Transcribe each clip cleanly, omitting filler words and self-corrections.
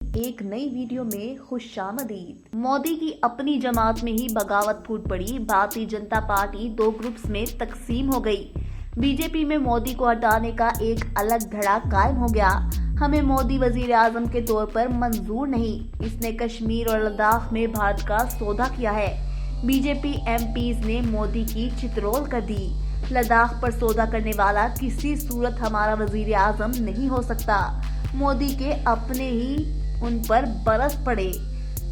एक नई वीडियो में खुशामदीद। मोदी की अपनी जमात में ही बगावत फूट पड़ी। भारतीय जनता पार्टी दो ग्रुप्स में तकसीम हो गई। बीजेपी में मोदी को हटाने का एक अलग धड़ा कायम हो गया। हमें मोदी वजीर आजम के तौर पर मंजूर नहीं। इसने कश्मीर और लद्दाख में भारत का सौदा किया है। बीजेपी एमपीज ने मोदी की चितरोल कर दी। लद्दाख पर सौदा करने वाला किसी सूरत हमारा वजीर आजम नहीं हो सकता। मोदी के अपने ही उन पर बरस पड़े।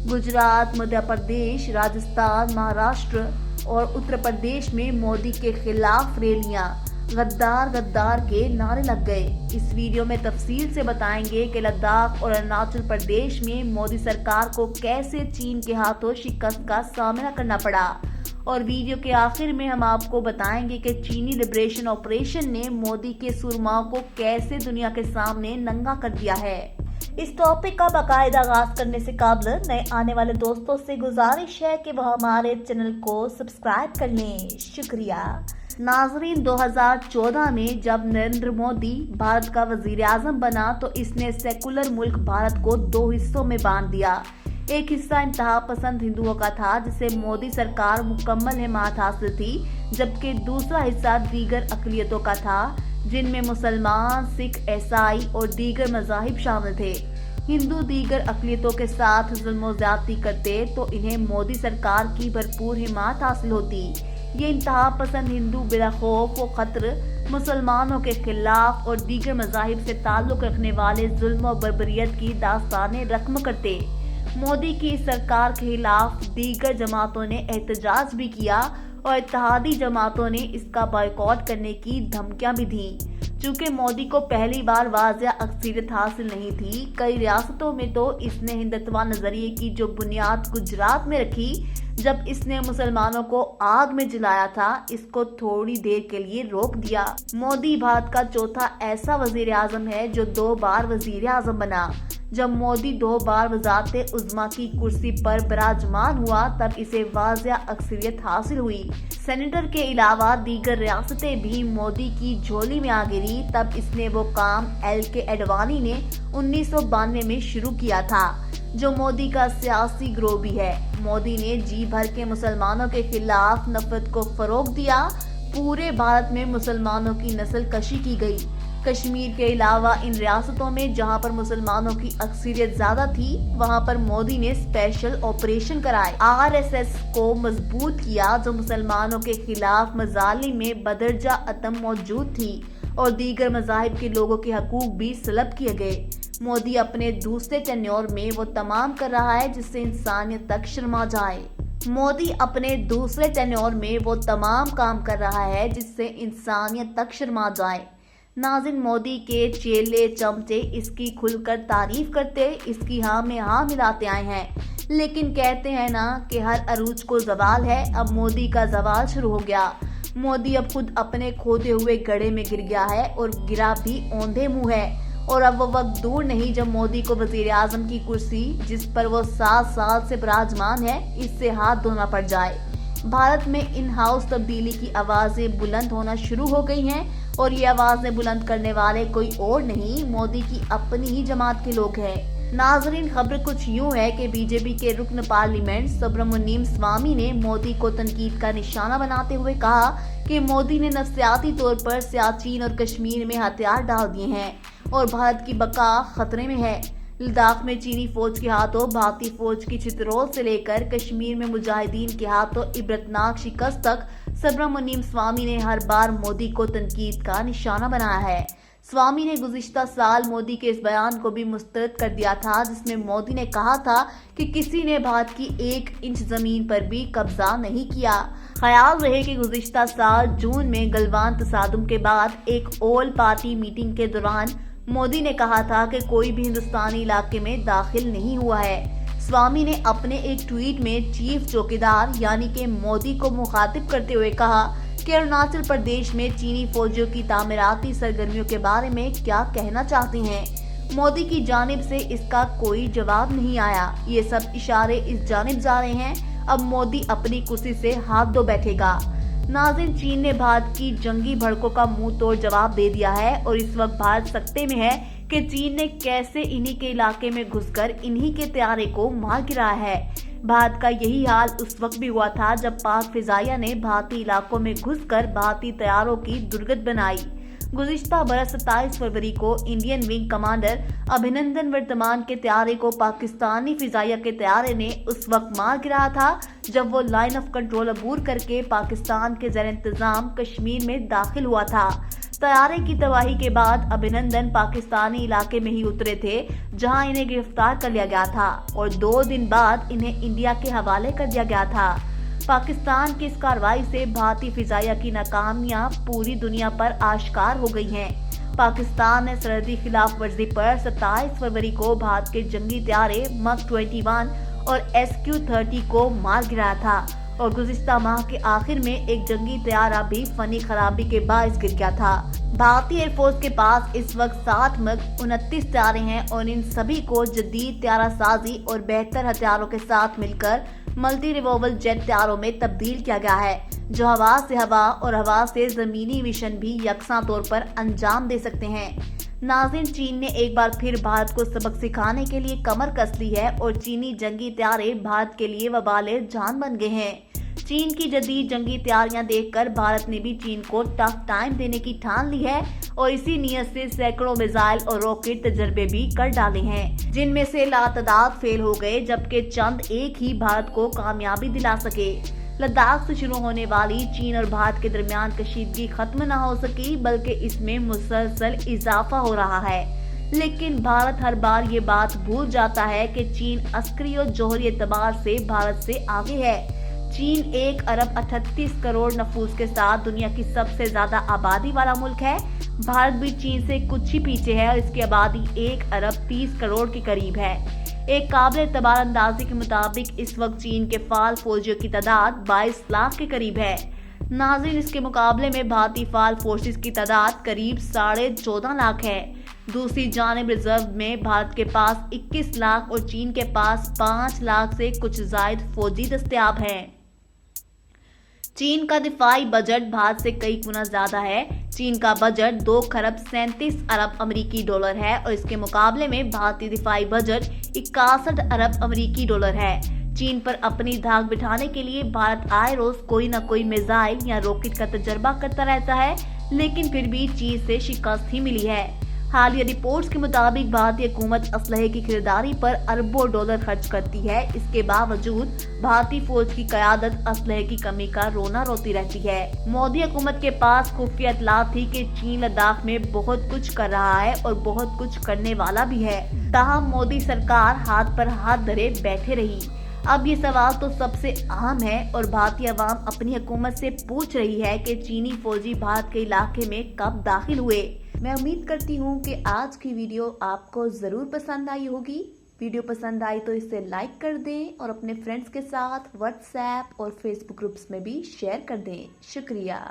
गुजरात, मध्य प्रदेश, राजस्थान, महाराष्ट्र और उत्तर प्रदेश में मोदी के खिलाफ रैलियां, गद्दार गद्दार के नारे लग गए। इस वीडियो में तफसील से बताएंगे कि लद्दाख और अरुणाचल प्रदेश में मोदी सरकार को कैसे चीन के हाथों शिकस्त का सामना करना पड़ा। और वीडियो के आखिर में हम आपको बताएंगे कि चीनी लिबरेशन ऑपरेशन ने मोदी के सुरमाओं को कैसे दुनिया के सामने नंगा कर दिया है। इस टॉपिक का बाकायदा आगाज करने से कबल नए आने वाले दोस्तों से गुजारिश है कि वह हमारे चैनल को सब्सक्राइब कर लें। शुक्रिया। नाजरीन, 2014 में जब नरेंद्र मोदी भारत का वजीर आजम बना तो इसने सेकुलर मुल्क भारत को दो हिस्सों में बांट दिया। एक हिस्सा इंतहा पसंद हिंदुओं का था जिसे मोदी सरकार मुकम्मल हिमायत हासिल थी, जबकि दूसरा हिस्सा दीगर अक़लियतों का था जिनमें मुसलमान, सिख, ईसाई और दीगर मज़ाहिब शामिल थे। हिंदू दीगर अक़लियतों के साथ जुल्म ज़्यादती करते तो इन्हें मोदी सरकार की भरपूर हिमायत हासिल होती। ये इंतहा पसंद हिंदू बिला खौफ व खतर मुसलमानों के खिलाफ और दीगर मज़ाहिब से ताल्लुक़ रखने वाले जुल्म और बर्बरियत की दास्तानें रकम करते। मोदी की सरकार के खिलाफ दीगर जमातों ने एहतजाज भी किया और इत्तेहादी जमातों ने इसका बॉयकॉट करने की धमकियां भी दी। चूंकि मोदी को पहली बार वाज़ेह अक्सरियत हासिल नहीं थी, कई रियासतों में तो इसने हिंदुत्व नजरिए की जो बुनियाद गुजरात में रखी, जब इसने मुसलमानों को आग में जलाया था, इसको थोड़ी देर के लिए रोक दिया। मोदी भारत का चौथा ऐसा वजीर आजम है जो 2 बार वजीर आजम बना। जब मोदी 2 बार वज़ारते उज़्मा की कुर्सी पर विराजमान हुआ तब इसे वाज़ेह अक्सरियत हासिल हुई। सेनेटर के अलावा दीगर रियासतें भी मोदी की झोली में आ गिरी। तब इसने वो काम LK एडवाणी ने 1992 में शुरू किया था, जो मोदी का सियासी गिरोह भी है। मोदी ने जी भर के मुसलमानों के खिलाफ नफरत को फरोग दिया। पूरे भारत में मुसलमानों की नस्ल कशी की गई। कश्मीर के अलावा इन रियासतों में जहां पर मुसलमानों की अक्सरियत ज्यादा थी, वहां पर मोदी ने स्पेशल ऑपरेशन कराए। RSS को मजबूत किया, जो मुसलमानों के खिलाफ मजालिम में बदरजा अतम मौजूद थी, और दीगर मज़ाहिब के लोगों के हकूक भी सलब किए गए। मोदी अपने दूसरे टेन्योर में वो तमाम कर रहा है जिससे इंसानियत तक शर्मा जाए। मोदी अपने दूसरे टेन्योर में वो तमाम काम कर रहा है जिससे इंसानियत तक शर्मा जाए। नाज़रीन, मोदी के चेले चमचे इसकी खुलकर तारीफ करते, इसकी हाँ में हाँ मिलाते आए हैं, लेकिन कहते हैं ना कि हर अरूज को जवाल है। अब मोदी का जवाल शुरू हो गया। मोदी अब खुद अपने खोदे हुए गड्ढे में गिर गया है और गिरा भी औंधे मुंह है। और अब वो वक्त दूर नहीं जब मोदी को वजीर आजम की कुर्सी, जिस पर वो 7 साल से विराजमान है, इससे हाथ धोना पड़ जाए। भारत में इन हाउस तब्दीली की आवाजें बुलंद होना शुरू हो गई हैं, और ये आवाजें बुलंद करने वाले कोई और नहीं, मोदी की अपनी ही जमात के लोग हैं। नाजरीन, खबर कुछ यूं है कि बीजेपी के रुकन पार्लियामेंट सुब्रमण्यम स्वामी ने मोदी को तनकीद का निशाना बनाते हुए कहा कि मोदी ने नफसियाती तौर पर सियाचिन और कश्मीर में हथियार डाल दिए हैं और भारत की बका खतरे में है। लद्दाख में चीनी फौज के हाथों भारतीय फौज की चितरोल से लेकर कश्मीर में मुजाहिदीन के हाथों इबरतनाक शिकस्त तक सुब्रमण्यम स्वामी ने हर बार मोदी को तनकीद का निशाना बनाया है। स्वामी ने गुज़िश्ता साल मोदी के इस बयान को भी मुस्तरद कर दिया था, जिसमें मोदी ने कहा था कि किसी ने भारत की 1 इंच जमीन पर भी कब्जा नहीं किया। ख्याल रहे कि गुज़िश्ता साल जून में गलवान तसादुम के बाद एक ऑल पार्टी मीटिंग के दौरान मोदी ने कहा था कि कोई भी हिंदुस्तानी इलाके में दाखिल नहीं हुआ है। स्वामी ने अपने एक ट्वीट में चीफ चौकीदार यानी कि मोदी को मुखातिब करते हुए कहा कि अरुणाचल प्रदेश में चीनी फौजियों की तामीराती सरगर्मियों के बारे में क्या कहना चाहते हैं। मोदी की जानिब से इसका कोई जवाब नहीं आया। ये सब इशारे इस जानिब जा रहे हैं अब मोदी अपनी कुर्सी से हाथ धो बैठेगा। नाज़रीन, चीन ने भारत की जंगी भड़कों का मुंह तोड़ जवाब दे दिया है और इस वक्त भारत सख्ते में है کہ चीन ने कैसे इन्हीं के इलाके में घुसकर इन्हीं के तैयारे को मार गिराया है। भारत का यही हाल उस वक्त भी हुआ था जब पाक फिजाइया ने भारतीय इलाकों में घुसकर भारतीय तैयारों की दुर्गत बनाई। गुज़िश्ता बरस 27 फरवरी को इंडियन विंग कमांडर अभिनंदन वर्तमान के तैयारे को पाकिस्तानी फिजाइया के तैयारे ने उस वक्त मार गिराया था जब वो लाइन ऑफ कंट्रोल अबूर करके पाकिस्तान के ज़ेर इंतज़ाम कश्मीर में दाखिल हुआ था। तैयारे की तबाही के बाद अभिनंदन पाकिस्तानी इलाके में ही उतरे थे जहां इन्हें गिरफ्तार कर लिया गया था और 2 दिन बाद इन्हें इंडिया के हवाले कर दिया गया था। पाकिस्तान की इस कार्रवाई से भारतीय फिजाइया की नाकामियां पूरी दुनिया पर आश्कार हो गई हैं। पाकिस्तान ने सरहदी खिलाफ वर्जी पर 27 फरवरी को भारत के जंगी तैयारे MiG-21 और SQ-30 को मार गिराया था और गुज़िश्ता माह के आखिर में एक जंगी तैयारा भी फनी खराबी के बायस गिर गया था। भारतीय एयरफोर्स के पास इस वक्त 7 MiG-29 तैयारे हैं और इन सभी को जदीद तैयारा साजी और बेहतर हथियारों के साथ मिलकर मल्टी रिवॉल्वर जेट तैयारों में तब्दील किया गया है जो हवा से हवा और हवा से जमीनी मिशन भी यकसा तौर पर अंजाम दे सकते हैं। नाज़रीन, चीन ने एक बार फिर भारत को सबक सिखाने के लिए कमर कस ली है और चीनी जंगी तैयारे भारत के लिए वबाले जान बन गए हैं। चीन की जदीद जंगी तैयारियां देखकर भारत ने भी चीन को टफ टाइम देने की ठान ली है और इसी नियत से सैकड़ों मिसाइल और रॉकेट तजर्बे भी कर डाले हैं जिनमें से लातादाद फेल हो गए जबकि चंद एक ही भारत को कामयाबी दिला सके। लद्दाख से शुरू होने वाली चीन और भारत के दरमियान कशीदगी खत्म न हो सकी बल्कि इसमें मुसलसल इजाफा हो रहा है। लेकिन भारत हर बार ये बात भूल जाता है कि चीन अस्करी और जौहरी एतबार से भारत से आगे है। चीन 1 अरब 38 करोड़ नफूस के साथ दुनिया की सबसे ज्यादा आबादी वाला मुल्क है। भारत भी चीन से कुछ ही पीछे है और इसकी आबादी 1 अरब 30 करोड़ के करीब है। एक काबिल एतबार अंदाजे के मुताबिक इस वक्त चीन के फाल फौजियों की तादाद 22 लाख के करीब है। नाज़रीन, इसके मुकाबले में भारतीय फाल फोर्सेस की तादाद करीब 14.5 लाख है। दूसरी जानिब रिजर्व में भारत के पास 21 लाख और चीन के पास 5 लाख से कुछ जायद फौजी दस्तयाब हैं। चीन का दिफाई बजट भारत से कई गुना ज्यादा है। चीन का बजट 2 खरब 37 अरब अमेरिकी डॉलर है और इसके मुकाबले में भारतीय दिफाई बजट 61 अरब अमेरिकी डॉलर है। चीन पर अपनी धाक बिठाने के लिए भारत आए रोज कोई न कोई मिसाइल या रॉकेट का तजर्बा करता रहता है लेकिन फिर भी चीन से शिकस्त ही मिली है। हालिया रिपोर्ट्स के मुताबिक भारतीय हुकूमत असलहे की खरीदारी पर अरबों डॉलर खर्च करती है। इसके बावजूद भारतीय फौज की क़यादत असलहे की कमी का रोना रोती रहती है। मोदी हुकूमत के पास खुफिया इत्तलात थी कि चीन लद्दाख में बहुत कुछ कर रहा है और बहुत कुछ करने वाला भी है। ताहम मोदी सरकार हाथ पर हाथ धरे बैठे रही। अब ये सवाल तो सबसे अहम है और भारतीय अवाम अपनी हुकूमत से पूछ रही है कि चीनी फौजी भारत के इलाके में कब दाखिल हुए। मैं उम्मीद करती हूँ कि आज की वीडियो आपको ज़रूर पसंद आई होगी। वीडियो पसंद आई तो इसे लाइक कर दें और अपने फ्रेंड्स के साथ व्हाट्सएप और फेसबुक ग्रुप्स में भी शेयर कर दें। शुक्रिया।